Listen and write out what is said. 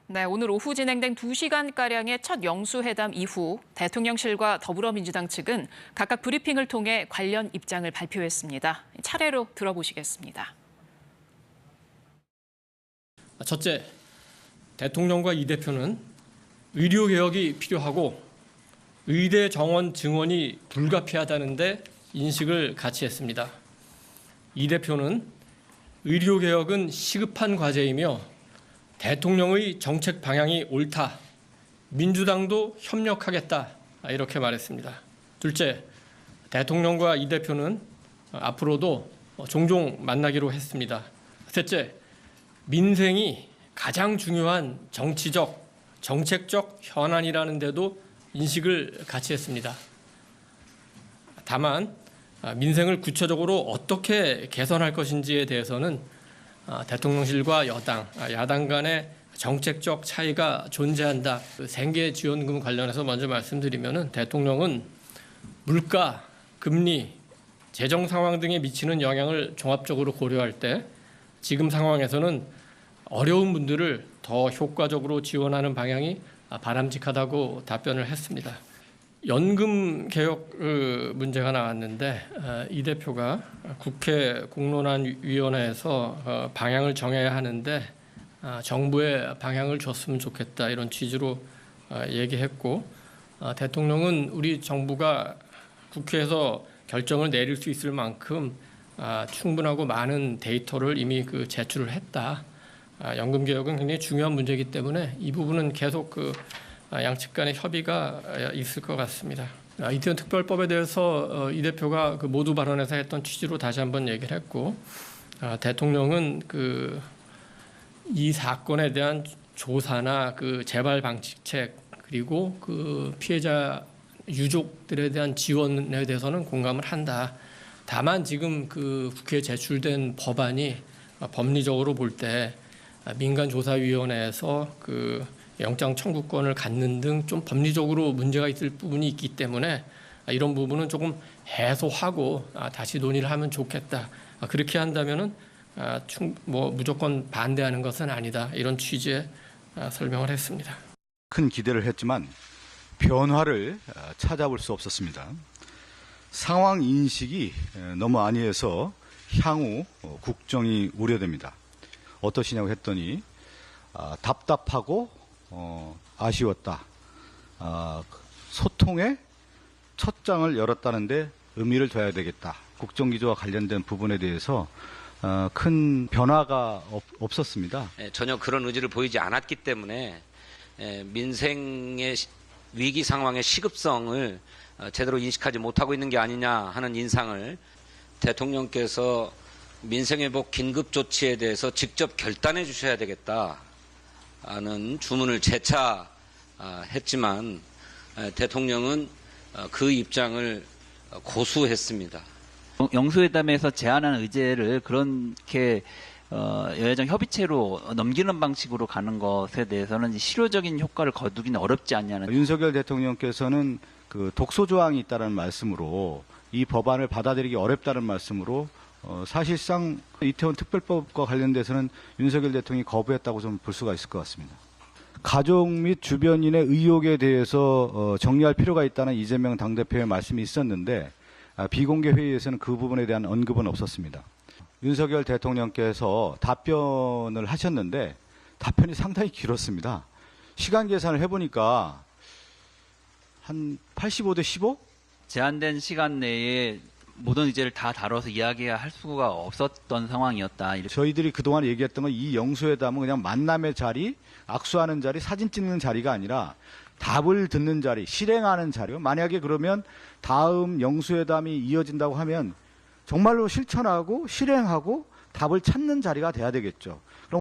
네, 오늘 오후 진행된 2시간가량의 첫 영수회담 이후 대통령실과 더불어민주당 측은 각각 브리핑을 통해 관련 입장을 발표했습니다. 차례로 들어보시겠습니다. 첫째, 대통령과 이 대표는 의료개혁이 필요하고 의대 정원 증원이 불가피하다는 데 인식을 같이 했습니다. 이 대표는 의료개혁은 시급한 과제이며 대통령의 정책 방향이 옳다. 민주당도 협력하겠다. 이렇게 말했습니다. 둘째, 대통령과 이 대표는 앞으로도 종종 만나기로 했습니다. 셋째, 민생이 가장 중요한 정치적, 정책적 현안이라는 데도 인식을 같이 했습니다. 다만 민생을 구체적으로 어떻게 개선할 것인지에 대해서는 대통령실과 여당, 야당 간의 정책적 차이가 존재한다. 생계지원금 관련해서 먼저 말씀드리면은 대통령은 물가, 금리, 재정 상황 등에 미치는 영향을 종합적으로 고려할 때 지금 상황에서는 어려운 분들을 더 효과적으로 지원하는 방향이 바람직하다고 답변을 했습니다. 연금 개혁 문제가 나왔는데 이 대표가 국회 공론화위원회에서 방향을 정해야 하는데 정부의 방향을 줬으면 좋겠다 이런 취지로 얘기했고 대통령은 우리 정부가 국회에서 결정을 내릴 수 있을 만큼 충분하고 많은 데이터를 이미 제출을 했다. 연금 개혁은 굉장히 중요한 문제이기 때문에 이 부분은 계속 양측 간의 협의가 있을 것 같습니다. 이태원 특별법에 대해서 이 대표가 모두 발언에서 했던 취지로 다시 한번 얘기를 했고 대통령은 이 사건에 대한 조사나 재발 방지책 그리고 피해자 유족들에 대한 지원에 대해서는 공감을 한다. 다만 지금 국회에 제출된 법안이 법리적으로 볼 때 민간조사위원회에서 영장 청구권을 갖는 등 좀 법리적으로 문제가 있을 부분이 있기 때문에 이런 부분은 조금 해소하고 다시 논의를 하면 좋겠다. 그렇게 한다면은 무조건 반대하는 것은 아니다. 이런 취지의 설명을 했습니다. 큰 기대를 했지만 변화를 찾아볼 수 없었습니다. 상황 인식이 너무 아니해서 향후 국정이 우려됩니다. 어떠시냐고 했더니 답답하고 아쉬웠다. 소통의 첫 장을 열었다는데 의미를 둬야 되겠다. 국정기조와 관련된 부분에 대해서 큰 변화가 없었습니다. 전혀 그런 의지를 보이지 않았기 때문에 민생의 위기 상황의 시급성을 제대로 인식하지 못하고 있는 게 아니냐 하는 인상을 대통령께서 민생회복 긴급조치에 대해서 직접 결단해 주셔야 되겠다는 주문을 재차 했지만 대통령은 그 입장을 고수했습니다. 영수회담에서 제안한 의제를 그렇게 여야정 협의체로 넘기는 방식으로 가는 것에 대해서는 실효적인 효과를 거두기는 어렵지 않냐는. 윤석열 대통령께서는 독소조항이 있다는 말씀으로 이 법안을 받아들이기 어렵다는 말씀으로 사실상 이태원 특별법과 관련돼서는 윤석열 대통령이 거부했다고 좀 볼 수가 있을 것 같습니다. 가족 및 주변인의 의혹에 대해서 정리할 필요가 있다는 이재명 당대표의 말씀이 있었는데 비공개 회의에서는 그 부분에 대한 언급은 없었습니다. 윤석열 대통령께서 답변을 하셨는데 답변이 상당히 길었습니다. 시간 계산을 해보니까 한 85대 15? 제한된 시간 내에 모든 의제를 다 다뤄서 이야기할 수가 없었던 상황이었다. 저희들이 그동안 얘기했던 건 이 영수회담은 그냥 만남의 자리, 악수하는 자리, 사진 찍는 자리가 아니라 답을 듣는 자리, 실행하는 자리. 만약에 그러면 다음 영수회담이 이어진다고 하면 정말로 실천하고 실행하고 답을 찾는 자리가 돼야 되겠죠. 그럼